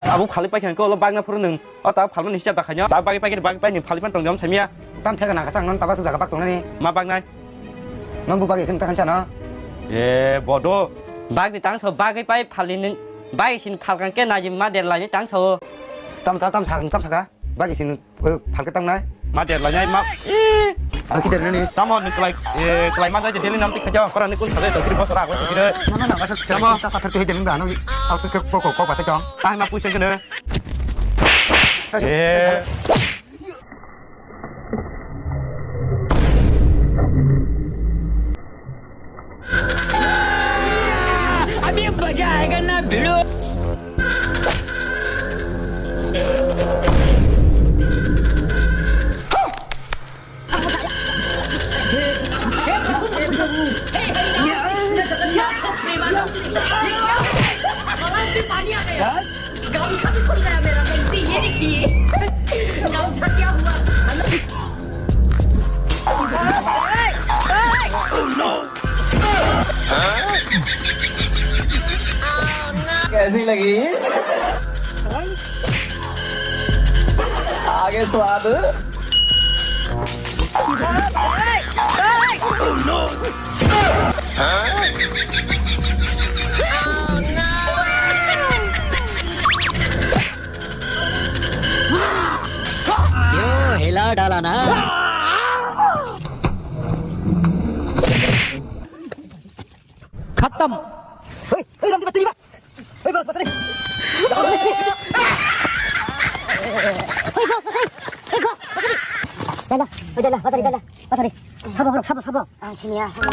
Abu Khali Pai can go back na for noon, or tap Palman is Jabaka, tap back by the Parliament on Yom Samia, ตั้มเท่ากันนะกระสังนั้นตาบ้าสุดกับปักตรงนั้นนี่ Mabang. น้องบุบไปขึ้นตะขันชานะ Yeah, Bodo. Bác thì tăng số bác cái bay phá lên bay xin phá cái này nhưng mà đèn lại những tăng số ตั้มฉากะบ้ากี่สินผัดกระตั้งไหน Mother Lanya Map. คิดเดินนี่ Come on, like Mother Jelly Nam Tikaja, for an equal to the Boss Rock. นั่นน่ะว่าจะสัตว์ที่เดินด่าน้องเอาสึกโกโก้ปัตตะจอง I'm a pushing her. Yeah. अभी मजा आएगा ना भिड़ो गामछा भी खुल गया मेरा गलती ये देखिए गामछा क्या हुआ कैसी लगी आगे स्वाद क्यों हिला डाला ना खत्म เฮ้ยเฮ้ยลำตีมาตีป่ะเฮ้ยบอสบอสนี่Dala, dala, dala, dala, dala. Sabah, sabah, sabah. Ah, sini ya, sabah.